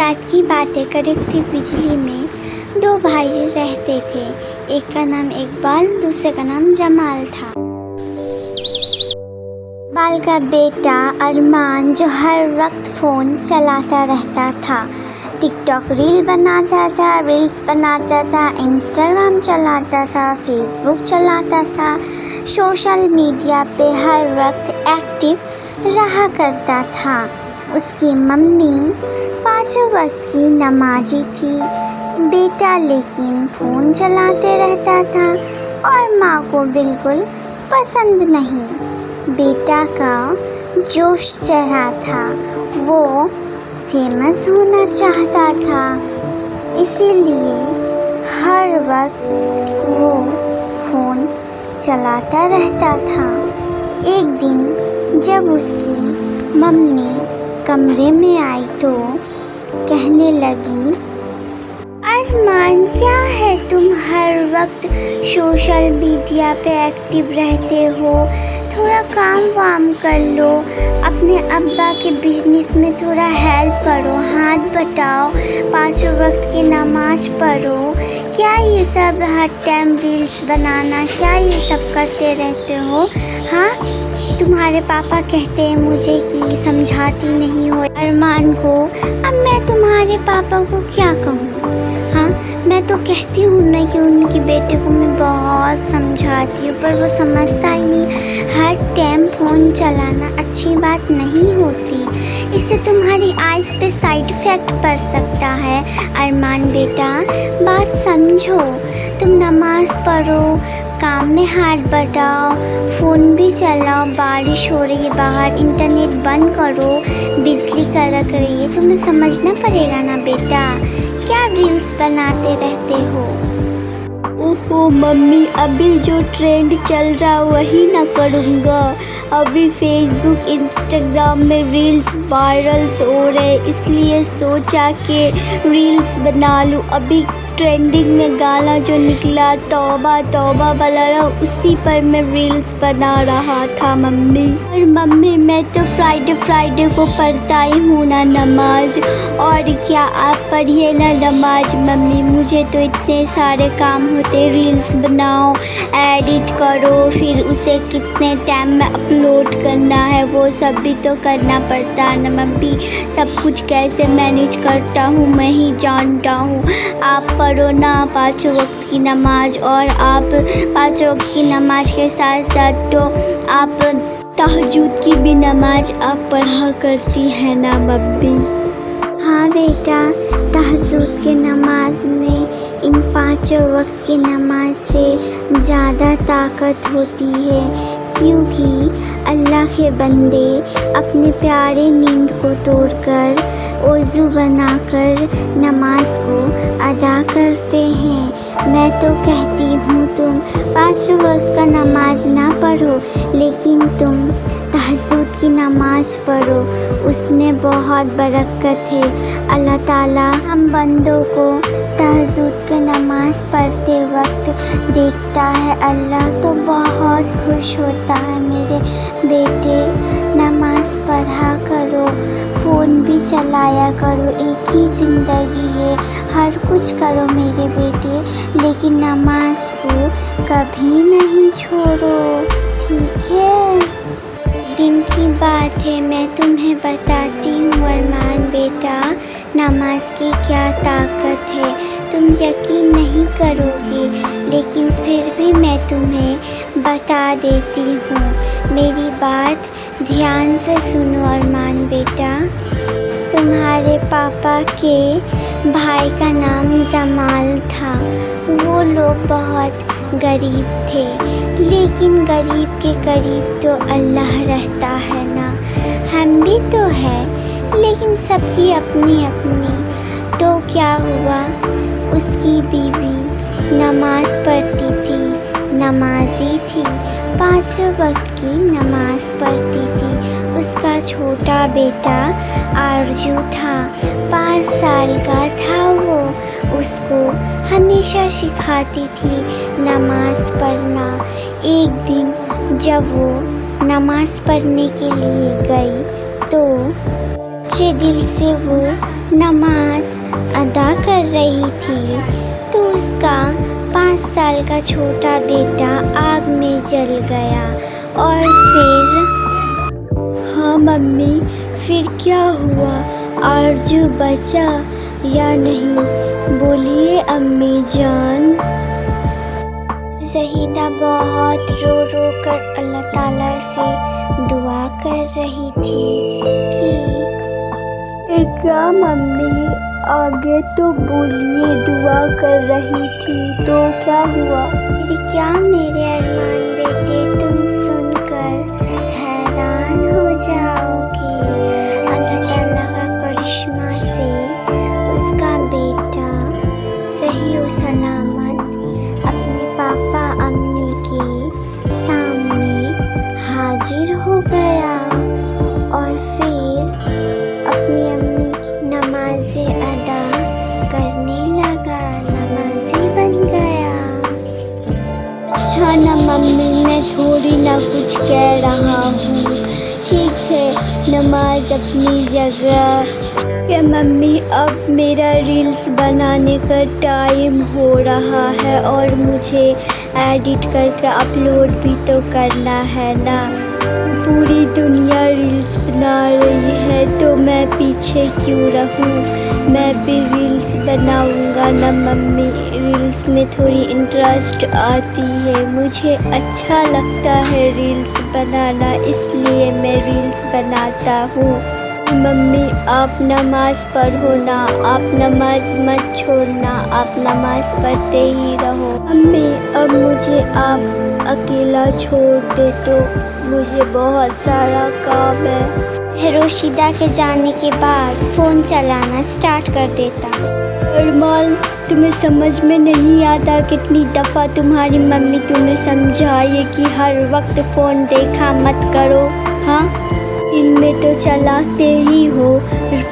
रात की बातें कर एक थी बिजली में दो भाई रहते थे। एक का नाम इकबाल, दूसरे का नाम जमाल था। इकबाल का बेटा अरमान जो हर वक्त फ़ोन चलाता रहता था, टिकटॉक रील्स बनाता था, इंस्टाग्राम चलाता था, फेसबुक चलाता था, सोशल मीडिया पे हर वक्त एक्टिव रहा करता था। उसकी मम्मी 5 वक्त की नमाजी थी, बेटा लेकिन फ़ोन चलाते रहता था और माँ को बिल्कुल पसंद नहीं। बेटा का जोश चढ़ा था, वो फेमस होना चाहता था, इसीलिए हर वक्त वो फ़ोन चलाता रहता था। एक दिन जब उसकी मम्मी कमरे में आई तो कहने लगी, अरमान क्या है तुम हर वक्त सोशल मीडिया पे एक्टिव रहते हो, थोड़ा काम वाम कर लो, अपने अब्बा के बिजनेस में थोड़ा हेल्प करो, हाथ बटाओ, 5 वक्त की नमाज पढ़ो, क्या ये सब हर टाइम रील्स बनाना, क्या ये सब करते रहते हो? हाँ, तुम्हारे पापा कहते हैं मुझे कि समझाती नहीं हो अरमान को। अब मैं तुम्हारे पापा को क्या कहूँ? हाँ, मैं तो कहती हूँ ना कि उनके बेटे को मैं बहुत समझाती हूँ, पर वो समझता ही नहीं। हर टाइम फ़ोन चलाना अच्छी बात नहीं होती, इससे तुम्हारी आइज़ पे साइड इफ़ेक्ट पड़ सकता है। अरमान बेटा, बात समझो, तुम नमाज़ पढ़ो, काम में हाथ बटाओ, फ़ोन भी चलाओ, बारिश हो रही है बाहर, इंटरनेट बंद करो, बिजली कड़क रही है, तुम्हें समझना पड़ेगा ना बेटा, क्या रील्स बनाते रहते हो? ओहो मम्मी, अभी जो ट्रेंड चल रहा वही ना करूँगा। अभी फेसबुक इंस्टाग्राम में रील्स वायरल्स हो रहे, इसलिए सोचा कि रील्स बना लूँ। अभी ट्रेंडिंग में गाना जो निकला तौबा तौबा वाला, उसी पर मैं रील्स बना रहा था मम्मी। और मम्मी, मैं तो फ्राइडे को पढ़ता ही हूँ ना नमाज। और क्या आप पढ़िए ना नमाज मम्मी, मुझे तो इतने सारे काम होते, रील्स बनाओ, एडिट करो, फिर उसे कितने टाइम में अपलोड करना है, वो सब भी तो करना पड़ता है ना मम्मी। सब कुछ कैसे मैनेज करता हूँ मैं ही जानता हूँ। आप पढ़ो ना 5 वक्त की नमाज, और आप 5 वक्त की नमाज के साथ साथ तो आप तहज्जुद की भी नमाज आप पढ़ा करती हैं ना मम्मी? हाँ बेटा, तहज्जुद की नमाज में इन 5 वक्त की नमाज से ज़्यादा ताकत होती है, क्योंकि अल्लाह के बंदे अपने प्यारे नींद को तोड़कर वज़ू बनाकर नमाज को अदा करते हैं। मैं तो कहती हूँ तुम 5 वक्त का नमाज ना पढ़ो, लेकिन तुम तहज्जुद की नमाज पढ़ो, उसमें बहुत बरकत है। अल्लाह ताला हम बंदों को तहज्जुद की नमाज पढ़ते वक्त देखता है, अल्लाह तो बहुत खुश होता है। मेरे बेटे, नमाज पढ़ा करो, फ़ोन भी चलाया करो, एक ही ज़िंदगी है, हर कुछ करो मेरे बेटे, लेकिन नमाज को कभी नहीं छोड़ो, ठीक है? दिन की बात है, मैं तुम्हें बताती हूँ अरमान बेटा, नमाज की क्या ताकत है, तुम यकीन नहीं करोगे, लेकिन फिर भी मैं तुम्हें बता देती हूँ। मेरी बात ध्यान से सुनो अरमान बेटा। तुम्हारे पापा के भाई का नाम जमाल था, वो लोग बहुत गरीब थे, लेकिन गरीब के करीब तो अल्लाह रहता है ना, हम भी तो है, लेकिन सबकी अपनी अपनी। तो क्या हुआ, उसकी बीवी नमाज पढ़ती थी, नमाजी थी, 5 वक्त की नमाज पढ़ती थी। उसका छोटा बेटा आरजू था, 5 साल का था वो, उसको हमेशा सिखाती थी नमाज पढ़ना। एक दिन जब वो नमाज पढ़ने के लिए गई तो सच्चे दिल से वो नमाज अदा कर रही थी तो उसका 5 साल का छोटा बेटा आग में जल गया। और फिर? हाँ मम्मी, फिर क्या हुआ? आरजू बचा या नहीं? बोलिए अम्मी जान। ज़हीदा बहुत रो रो कर अल्लाह ताला से दुआ कर रही थी कि फिर क्या मम्मी? आगे तो बोलिए। दुआ कर रही थी तो क्या हुआ? फिर क्या मेरे अरमान बेटे, तुम सुनकर हैरान हो जाओगे। अल्लाह ताला का करिश्मा से उसका बेटा सही और सलामत अपने पापा अम्मी के सामने हाजिर हो गया और फिर अपनी अम्मी की नमाज़ें अदा करने लगा, नमाज़ी बन गया। अच्छा ना मम्मी, मैं थोड़ी ना कुछ कह रहा हूँ। ठीक है, नमाज अपनी जगह। क्या मम्मी, अब मेरा रील्स बनाने का टाइम हो रहा है और मुझे एडिट करके अपलोड भी तो करना है ना। पूरी दुनिया रील्स बना रही है तो मैं पीछे क्यों रहूं? मैं भी रील्स बनाऊंगा ना मम्मी। रील्स में थोड़ी इंटरेस्ट आती है, मुझे अच्छा लगता है रील्स बनाना, इसलिए मैं रील्स बनाता हूँ। मम्मी, आप नमाज पढ़ो ना, आप नमाज मत छोड़ना, आप नमाज पढ़ते ही रहो। मम्मी, अब मुझे आप अकेला छोड़ दे तो मुझे बहुत सारा काम है। रोशिदा के जाने के बाद फ़ोन चलाना स्टार्ट कर देता। अरमान, तुम्हें समझ में नहीं आता कितनी दफ़ा तुम्हारी मम्मी तुम्हें समझाए कि हर वक्त फ़ोन देखा मत करो। हाँ, दिन में तो चलाते ही हो,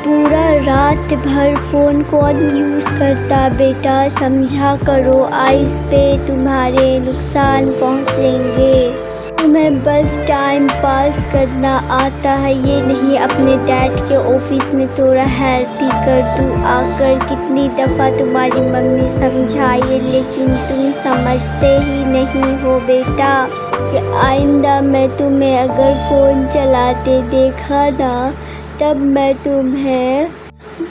पूरा रात भर फ़ोन कौन यूज़ करता बेटा? समझा करो, आइज़ पे तुम्हारे नुकसान पहुँचेंगे। तुम्हें बस टाइम पास करना आता है, ये नहीं अपने डैड के ऑफिस में थोड़ा हेल्प ही कर दूँ आकर। कितनी दफ़ा तुम्हारी मम्मी समझाए लेकिन तुम समझते ही नहीं हो बेटा। कि आइंदा मैं तुम्हें अगर फ़ोन चलाते देखा ना तब मैं तुम्हें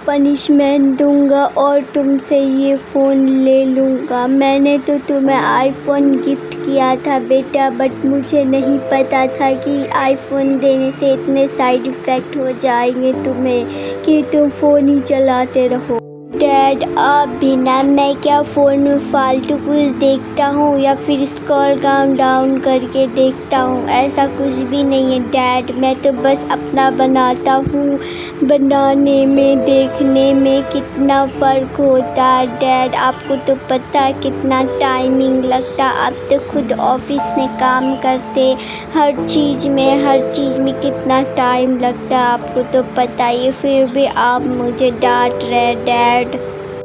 पनिशमेंट दूंगा और तुमसे ये फ़ोन ले लूँगा। मैंने तो तुम्हें आईफ़ोन गिफ्ट किया था बेटा, बट मुझे नहीं पता था कि आईफ़ोन देने से इतने साइड इफ़ेक्ट हो जाएंगे तुम्हें कि तुम फ़ोन ही चलाते रहो। डैड, आप भी ना, मैं क्या फ़ोन में फालतू कुछ देखता हूँ या फिर स्क्रॉल डाउन करके देखता हूँ? ऐसा कुछ भी नहीं है डैड, मैं तो बस अपना बनाता हूँ। बनाने में देखने में कितना फ़र्क होता है डैड, आपको तो पता है कितना टाइमिंग लगता। आप तो खुद ऑफिस में काम करते, हर चीज़ में कितना टाइम लगता है आपको तो पता ही है, फिर भी आप मुझे डांट रहे डैड।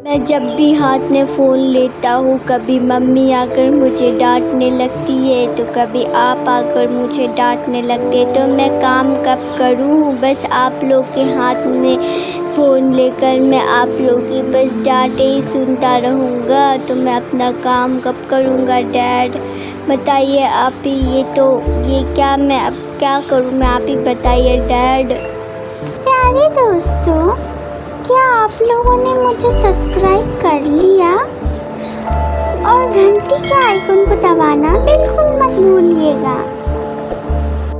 मैं जब भी हाथ में फ़ोन लेता हूँ कभी मम्मी आकर मुझे डांटने लगती है तो कभी आप आकर मुझे डांटने लगते, तो मैं काम कब करूँ? बस आप लोग के हाथ में फ़ोन लेकर मैं आप लोग की बस डांटे ही सुनता रहूँगा, तो मैं अपना काम कब करूँगा डैड? बताइए आप ही। ये क्या, मैं अब क्या करूँ? मैं आप ही बताइए डैड। प्यारे दोस्तों, क्या आप लोगों ने मुझे सब्सक्राइब कर लिया? और घंटी के आइकन को दबाना बिल्कुल मत भूलिएगा।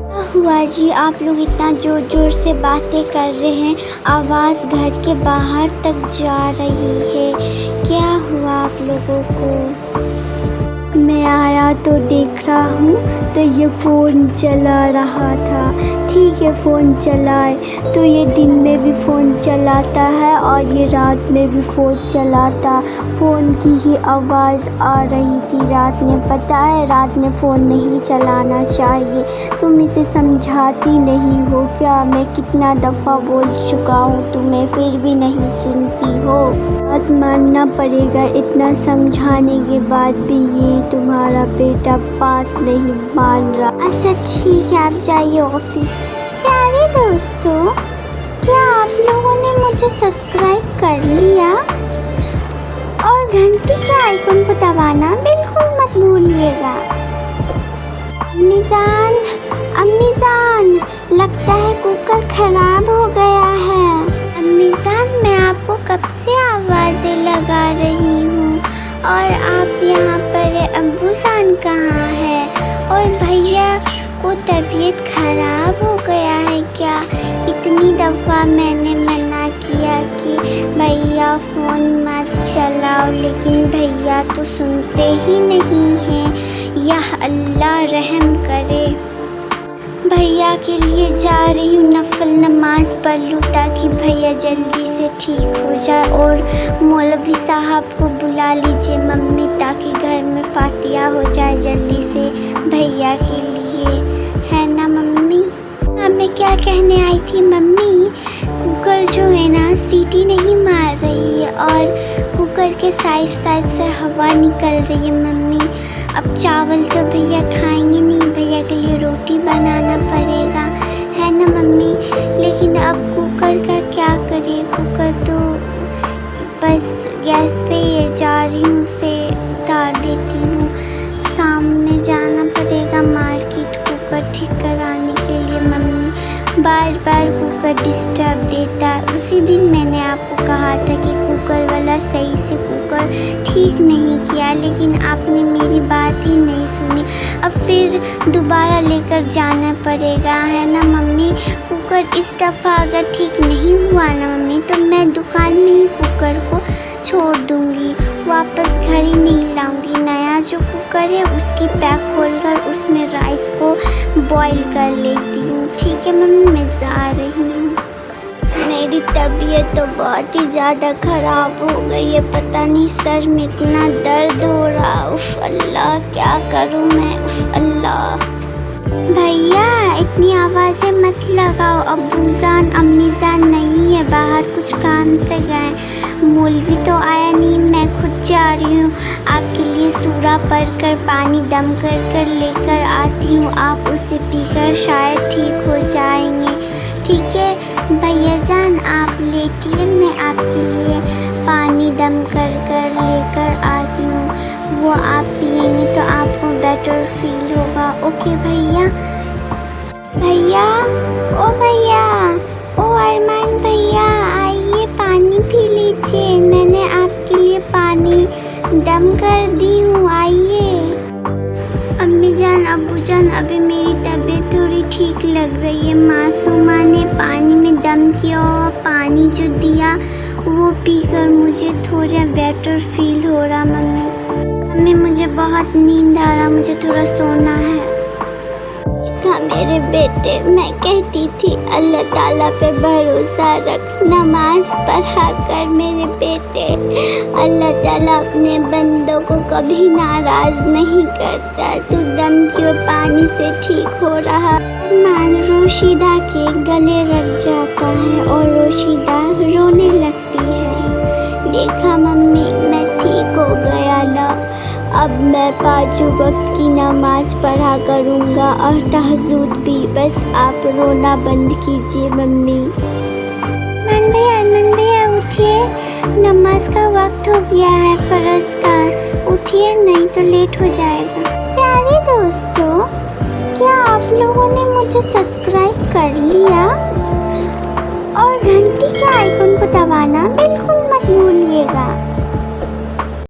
क्या हुआ जी, आप लोग इतना ज़ोर ज़ोर से बातें कर रहे हैं, आवाज़ घर के बाहर तक जा रही है। क्या हुआ आप लोगों को? मैं आया तो देख रहा हूँ तो ये फ़ोन चला रहा था। ठीक है, फ़ोन चलाए तो ये दिन में भी फ़ोन चलाता है और ये रात में भी फ़ोन चलाता। फ़ोन की ही आवाज़ आ रही थी रात में। पता है रात में फ़ोन नहीं चलाना चाहिए, तुम इसे समझाती नहीं हो क्या? मैं कितना दफ़ा बोल चुका हूँ तुम्हें, फिर भी नहीं सुनती हो। बात मानना पड़ेगा, इतना समझाने के बाद भी ये तुम्हारा बेटा बात नहीं मान रहा। अच्छा ठीक है, आप जाइए ऑफिस। प्यारे दोस्तों, क्या आप लोगों ने मुझे सब्सक्राइब कर लिया? और घंटी के आइकन को दबाना बिल्कुल मत भूलिएगा। अम्मी जान, लगता है कुकर खराब हो गया है। अम्मी जान, मैं आपको कब से आवाज़ें लगा रही हूँ और आप यहाँ पर अब्बू जान कहाँ है? और भैया को तबीयत खराब हो गया है क्या? कितनी दफ़ा मैंने मना किया कि भैया फ़ोन मत चलाओ, लेकिन भैया तो सुनते ही नहीं हैं। यह अल्लाह रहम करे। भैया के लिए जा रही हूँ नफल नमाज पढ़ लूँ ताकि भैया जल्दी से ठीक हो जाए। और मौलवी साहब को बुला लीजिए मम्मी, ताकि घर में फातिहा हो जाए जल्दी से भैया के लिए, है ना मम्मी? हाँ, मैं क्या कहने आई थी मम्मी, कुकर जो है ना सीटी नहीं मार रही है और कुकर के साइड से हवा निकल रही है मम्मी। अब चावल तो भैया खाएंगे नहीं, भैया के लिए रोटी बनाना पड़ेगा, है ना मम्मी? लेकिन अब कुकर का क्या करें? कुकर तो बस गैस पे ये जा रही हूँ, उसे उतार देती हूँ। शाम में जाना पड़ेगा मार्केट कुकर ठीक कराने के लिए मम्मी। बार बार कुकर डिस्टर्ब देता है। उसी दिन मैंने आपको कहा था कि कुकर वाला सही से कुकर ठीक नहीं किया, लेकिन आपने मेरी बात ही नहीं सुनी। अब फिर दोबारा लेकर जाना पड़ेगा, है ना मम्मी? कुकर इस दफ़ा अगर ठीक नहीं हुआ ना मम्मी, तो मैं दुकान में ही कुकर को छोड़ दूँगी, वापस घर ही नहीं लाऊँगी। नया जो कुकर है उसकी पैक खोलकर उसमें राइस को बॉईल कर लेती हूँ। ठीक है मम्मी, मैं जा रही हूँ। मेरी तबीयत तो बहुत ही ज़्यादा ख़राब हो गई है, पता नहीं सर में इतना दर्द हो रहा। उफ़ अल्लाह, क्या करूँ मैं? उफ़ अल्लाह। भैया इतनी आवाज़ें मत लगाओ, अब्बू जान अम्मी जान नहीं है, बाहर कुछ काम से गए। मौलवी तो आया नहीं, मैं खुद जा रही हूँ। आपके लिए सूरा पढ़कर पानी दम कर लेकर आती हूँ, आप उसे पीकर शायद ठीक हो जाएंगे। ठीक है भैया जान, आप लेटिए, मैं आपके लिए पानी दम कर लेकर आती हूँ। वो आप पिएंगे तो आपको बेटर फील होगा। ओके भैया? भैया, ओ अरमान भैया, आइए पानी पी लीजिए, मैंने आपके लिए पानी दम कर दी हूँ, आइए। अम्मी जान अब्बू जान, अभी मेरी तबीयत थोड़ी ठीक लग रही है। मासूमा ने पानी में दम किया और पानी जो दिया वो पीकर मुझे थोड़ा बेटर फील हो रहा। मम्मी मुझे बहुत नींद आ रहा, मुझे थोड़ा सोना है। मेरे बेटे, मैं कहती थी अल्लाह ताला पे भरोसा रख, नमाज पढ़ा कर मेरे बेटे। अल्लाह ताला अपने बंदों को कभी नाराज़ नहीं करता। तू दम क्यों पानी से ठीक हो रहा? अरमान रोशिदा के गले लग जाता है और रोशिदा रोने लगती है। देखा मम्मी, मैं ठीक हो गया ना, अब मैं 5 वक्त की नमाज पढ़ा करूँगा और तहज्जुद भी। बस आप रोना बंद कीजिए मम्मी। अरमान भैया उठिए, नमाज का वक्त हो गया है फ़र्ज़ का, उठिए नहीं तो लेट हो जाएगा। प्यारे दोस्तों, क्या आप लोगों ने मुझे सब्सक्राइब कर लिया? और घंटी के आइकन को दबाना बिल्कुल